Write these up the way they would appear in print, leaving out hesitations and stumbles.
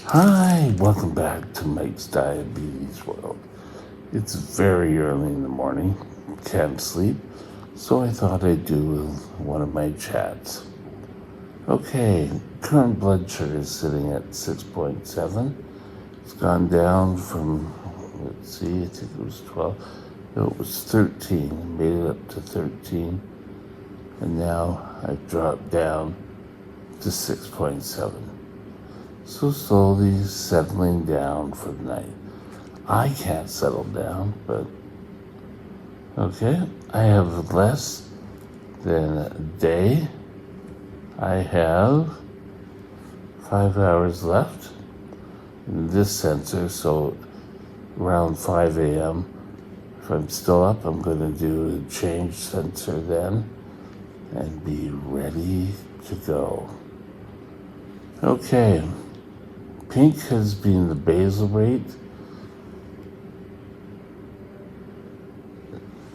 Hi, welcome back to Mike's Diabetes World. It's very early in the morning, can't sleep, so I thought I'd do one of my chats. Okay, current blood sugar is sitting at 6.7. It's gone down from, let's see, I think it was 12. No, it was 13. Made it up to 13. And now I've dropped down to 6.7. So slowly settling down for the night. I can't settle down, but okay. I have less than a day. I have 5 hours left in this sensor, so around 5 a.m. If I'm still up, I'm going to do a change sensor then and be ready to go. Okay. Pink has been the basal rate.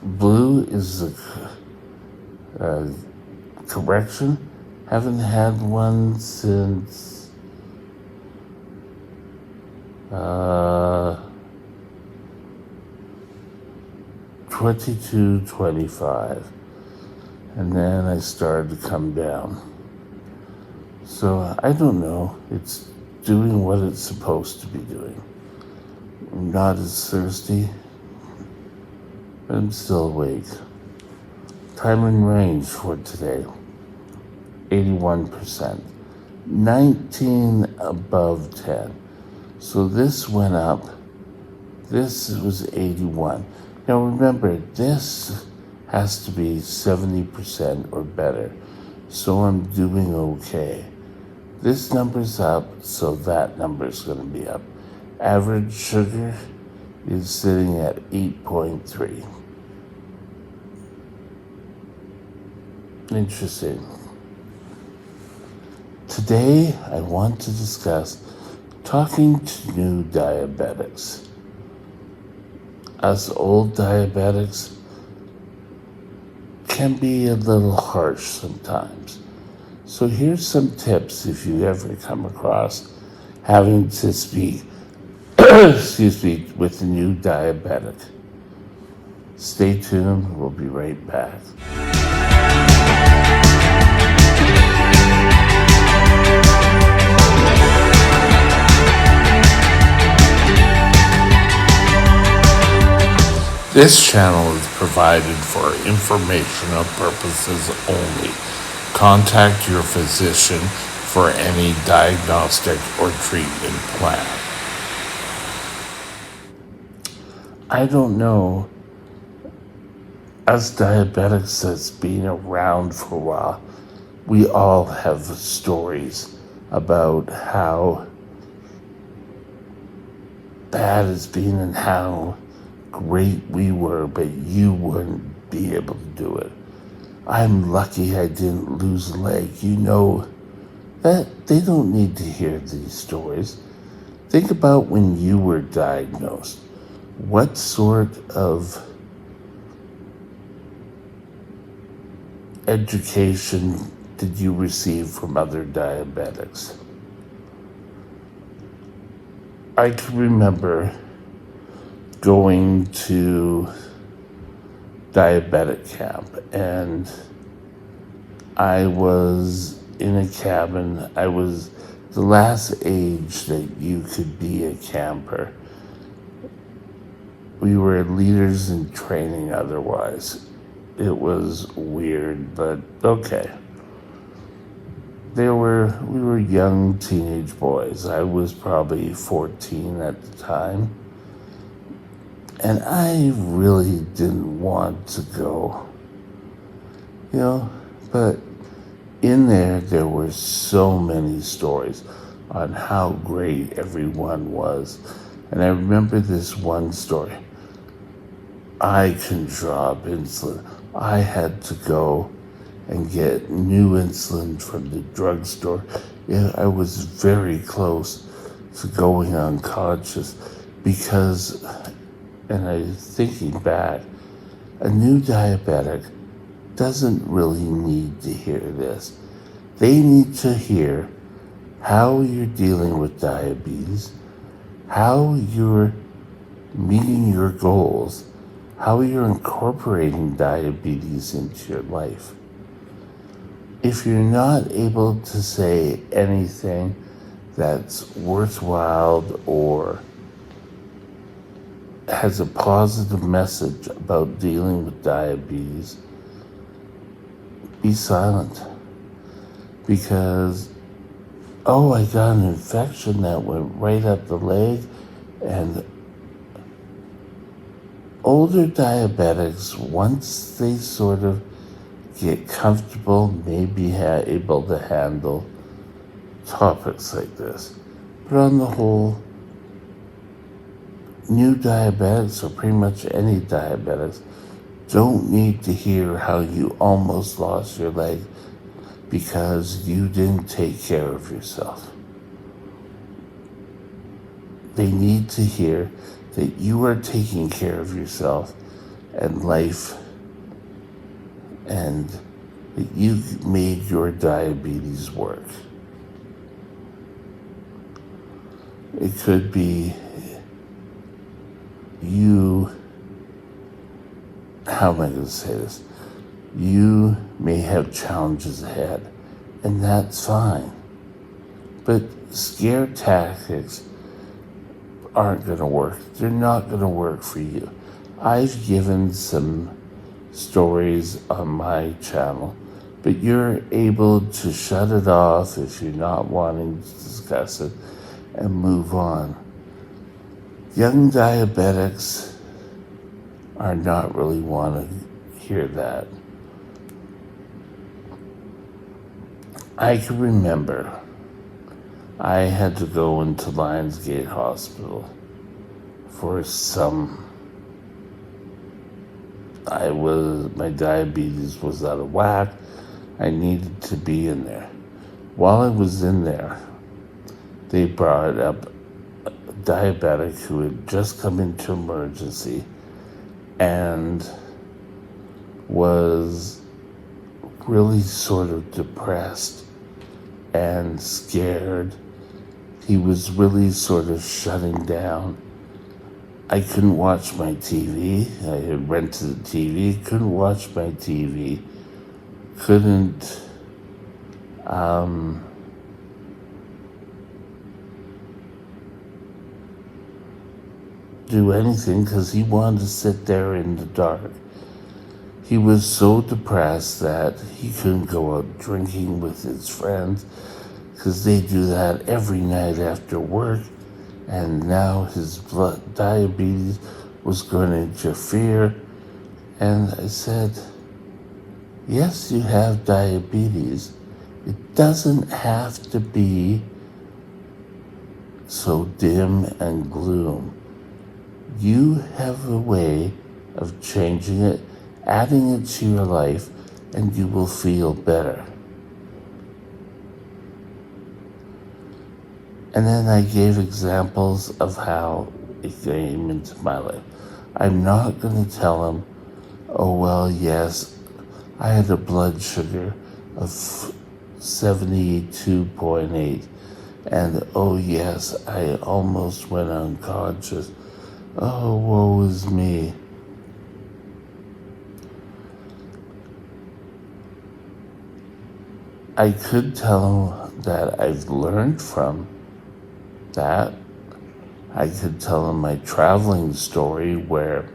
Blue is the correction. Haven't had one since 22-25. And then I started to come down. So I don't know. It's doing what it's supposed to be doing. I'm not as thirsty, but I'm still awake. Time in range for today, 81%. 19 above 10. So this went up. This was 81. Now remember, this has to be 70% or better. So I'm doing okay. This number's up, so that number's going to be up. Average sugar is sitting at 8.3. Interesting. Today, I want to discuss talking to new diabetics. Us old diabetics can be a little harsh sometimes. So here's some tips if you ever come across having to speak with a new diabetic. Stay tuned, we'll be right back. This channel is provided for informational purposes only. Contact your physician for any diagnostic or treatment plan. I don't know, as diabetics that's been around for a while, we all have stories about how bad it's been and how great we were, but you wouldn't be able to do it. I'm lucky I didn't lose a leg. You know that they don't need to hear these stories. Think about when you were diagnosed. What sort of education did you receive from other diabetics? I can remember going to diabetic camp, and I was in a cabin. I was the last age that you could be a camper. We were leaders in training otherwise. It was weird, but okay. We were young teenage boys. I was probably 14 at the time. And I really didn't want to go, but in there were so many stories on how great everyone was. And I remember this one story. I couldn't draw up insulin. I had to go and get new insulin from the drugstore. Yeah, I was very close to going unconscious because, and I'm thinking back, a new diabetic doesn't really need to hear this. They need to hear how you're dealing with diabetes, how you're meeting your goals, how you're incorporating diabetes into your life. If you're not able to say anything that's worthwhile or has a positive message about dealing with diabetes, be silent. Because, oh, I got an infection that went right up the leg, and older diabetics, once they sort of get comfortable, may be able to handle topics like this. But on the whole, new diabetics, or pretty much any diabetics, don't need to hear how you almost lost your leg because you didn't take care of yourself. They need to hear that you are taking care of yourself and life, and that you made your diabetes work. It could be you, how am I going to say this? You may have challenges ahead, and that's fine. But scare tactics aren't going to work. They're not going to work for you. I've given some stories on my channel, but you're able to shut it off if you're not wanting to discuss it and move on. Young diabetics are not really want to hear that. I can remember I had to go into Lionsgate Hospital for my diabetes was out of whack. I needed to be in there. While I was in there, they brought up a diabetic who had just come into emergency and was really sort of depressed and scared. He was really sort of shutting down. I couldn't watch my TV. I had rented a TV, couldn't watch my TV, couldn't do anything because he wanted to sit there in the dark. He was so depressed that he couldn't go out drinking with his friends because they do that every night after work, and now his diabetes was going to interfere. And I said, yes, you have diabetes. It doesn't have to be so dim and gloom. You have a way of changing it, adding it to your life, and you will feel better. And then I gave examples of how it came into my life. I'm not going to tell him, oh, well, yes, I had a blood sugar of 72.8, and oh, yes, I almost went unconscious. Oh, woe is me. I could tell him that I've learned from that. I could tell him my traveling story where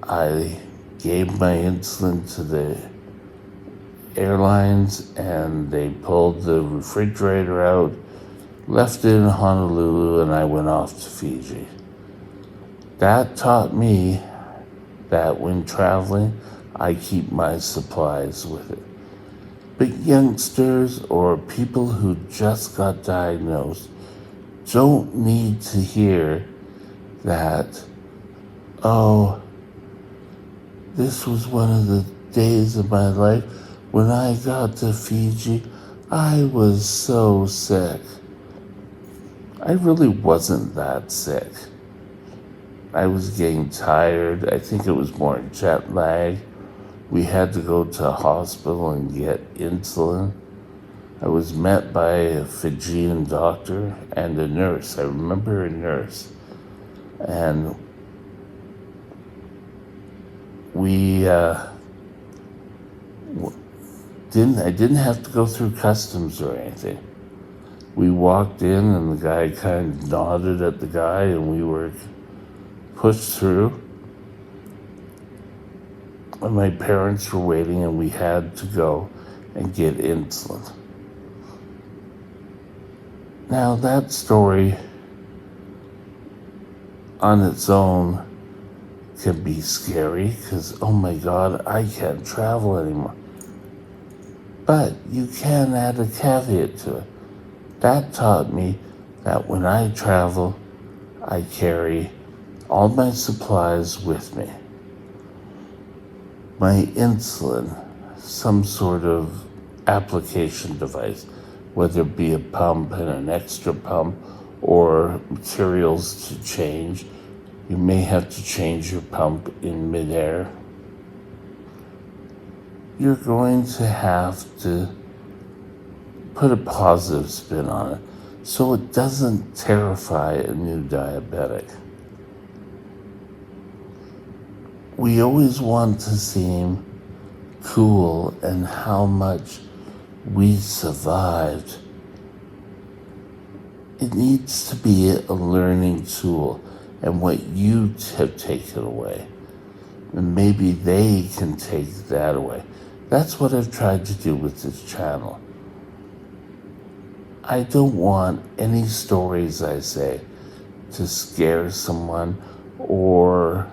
I gave my insulin to the airlines and they pulled the refrigerator out, left it in Honolulu, and I went off to Fiji. That taught me that when traveling, I keep my supplies with it. But youngsters or people who just got diagnosed don't need to hear that, oh, this was one of the days of my life when I got to Fiji, I was so sick. I really wasn't that sick. I was getting tired. I think it was more jet lag. We had to go to a hospital and get insulin. I was met by a Fijian doctor and a nurse. I remember a nurse. And we I didn't have to go through customs or anything. We walked in and the guy kind of nodded at the guy and we were pushed through. And my parents were waiting and we had to go and get insulin. Now that story on its own can be scary because, oh my God, I can't travel anymore. But you can add a caveat to it. That taught me that when I travel, I carry all my supplies with me. My insulin, some sort of application device, whether it be a pump and an extra pump or materials to change. You may have to change your pump in midair. You're going to have to put a positive spin on it so it doesn't terrify a new diabetic. We always want to seem cool and how much we survived. It needs to be a learning tool and what you have taken away. And maybe they can take that away. That's what I've tried to do with this channel. I don't want any stories I say to scare someone or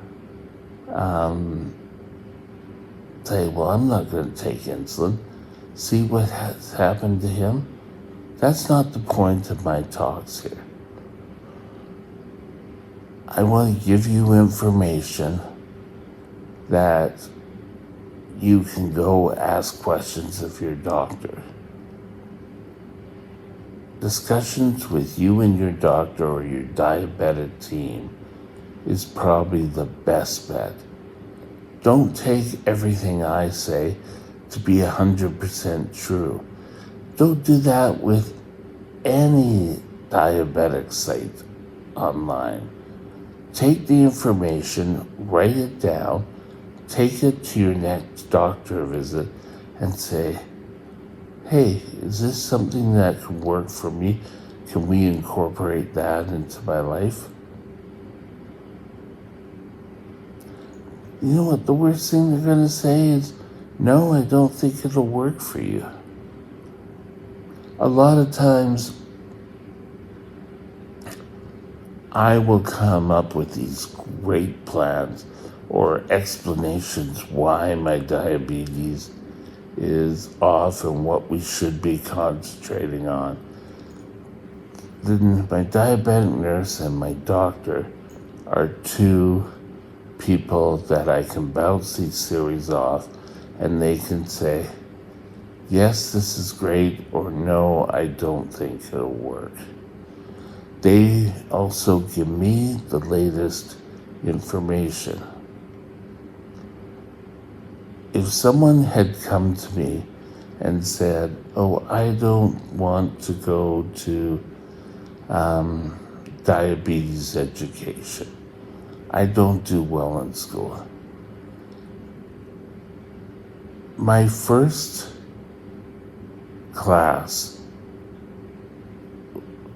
say, well, I'm not going to take insulin. See what has happened to him? That's not the point of my talks here. I want to give you information that you can go ask questions of your doctor. Discussions with you and your doctor or your diabetic team is probably the best bet. Don't take everything I say to be 100% true. Don't do that with any diabetic site online. Take the information, write it down, take it to your next doctor visit and say, hey, is this something that can work for me? Can we incorporate that into my life? You know what the worst thing they're going to say is, no, I don't think it'll work for you. A lot of times, I will come up with these great plans or explanations why my diabetes is off and what we should be concentrating on. Then my diabetic nurse and my doctor are two people that I can bounce these theories off and they can say, yes, this is great, or no, I don't think it'll work. They also give me the latest information. If someone had come to me and said, oh, I don't want to go to diabetes education. I don't do well in school. My first class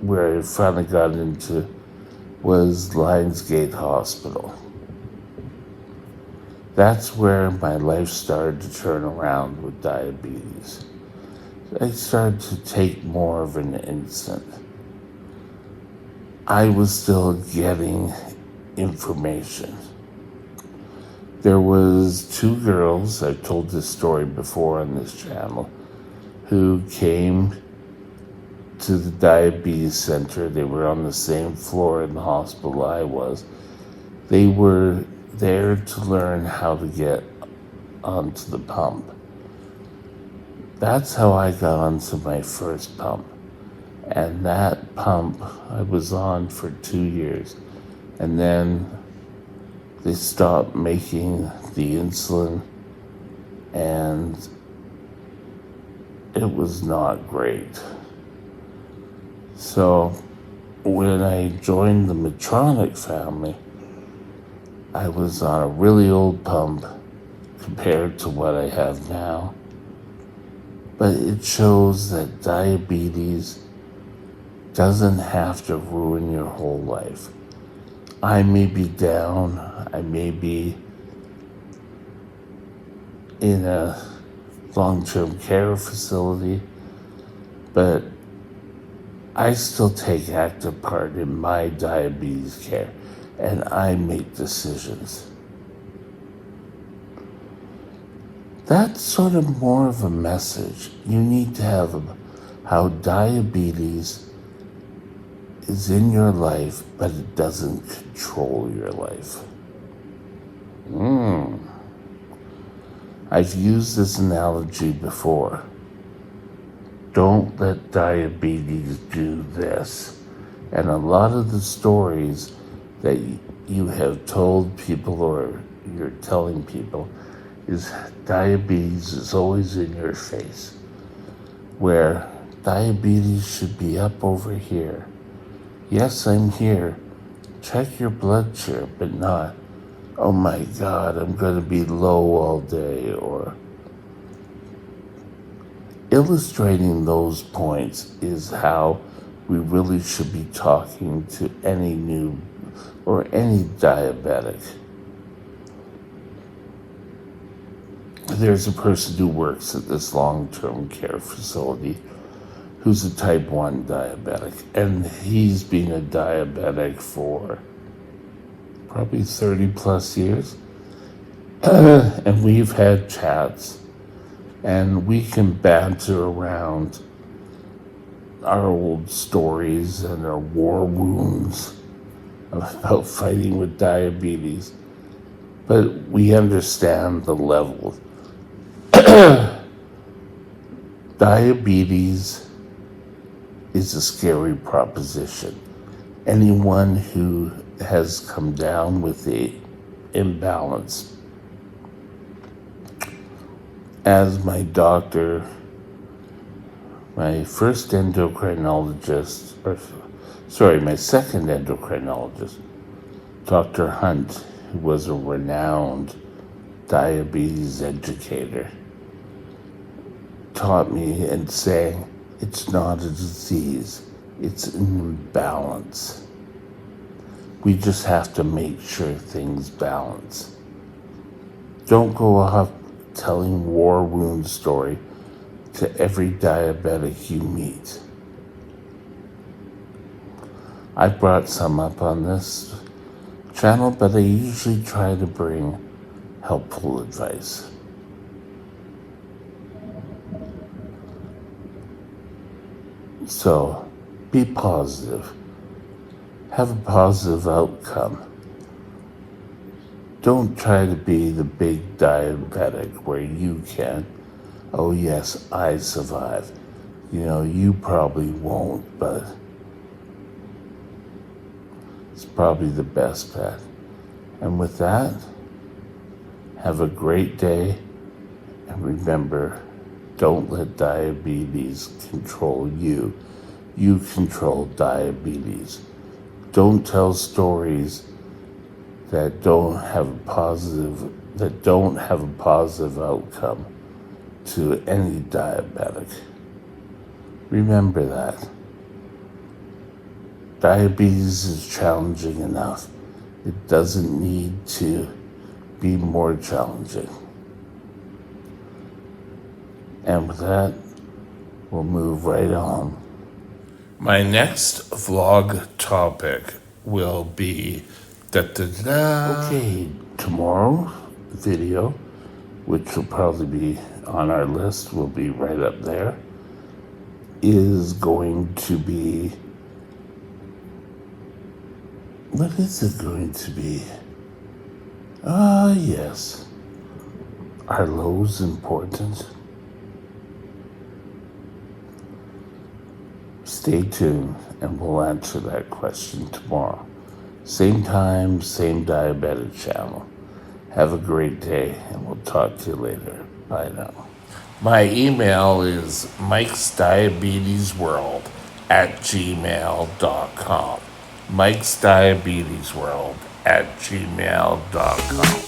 where I finally got into was Lionsgate Hospital. That's where my life started to turn around with diabetes. I started to take more of an instant. I was still getting information. There was two girls, I've told this story before on this channel, who came to the diabetes center. They were on the same floor in the hospital I was. They were there to learn how to get onto the pump. That's how I got onto my first pump. And that pump I was on for 2 years. And then they stopped making the insulin and it was not great. So when I joined the Medtronic family, I was on a really old pump compared to what I have now. But it shows that diabetes doesn't have to ruin your whole life. I may be down, I may be in a long-term care facility, but I still take active part in my diabetes care, and I make decisions. That's sort of more of a message. You need to have how diabetes is in your life, but it doesn't control your life. I've used this analogy before. Don't let diabetes do this. And a lot of the stories that you have told people or you're telling people is diabetes is always in your face, where diabetes should be up over here. Yes, I'm here. Check your blood sugar, but not, oh my God, I'm going to be low all day, or illustrating those points is how we really should be talking to any new or any diabetic. There's a person who works at this long-term care facility who's a type 1 diabetic, and he's been a diabetic for probably 30 plus years. And we've had chats, and we can banter around our old stories and our war wounds about fighting with diabetes. But we understand the level. Diabetes is a scary proposition. Anyone who has come down with the imbalance, as my doctor, my first endocrinologist, my second endocrinologist, Dr. Hunt, who was a renowned diabetes educator, taught me and saying, it's not a disease, it's an imbalance. We just have to make sure things balance. Don't go off telling war wound story to every diabetic you meet. I brought some up on this channel, but I usually try to bring helpful advice. So, be positive. Have a positive outcome. Don't try to be the big diabetic where you can, oh yes, I survive. You probably won't, but it's probably the best bet. And with that, have a great day, and remember, don't let diabetes control you. You control diabetes. Don't tell stories that don't have a positive outcome to any diabetic. Remember that. Diabetes is challenging enough. It doesn't need to be more challenging. And with that, we'll move right on. My next vlog topic will be Okay, tomorrow video, which will probably be on our list, will be right up there, is going to be, what is it going to be? Yes. Are lows important? Stay tuned, and we'll answer that question tomorrow. Same time, same diabetic channel. Have a great day, and we'll talk to you later. Bye now. My email is mikesdiabetesworld@gmail.com. mikesdiabetesworld@gmail.com.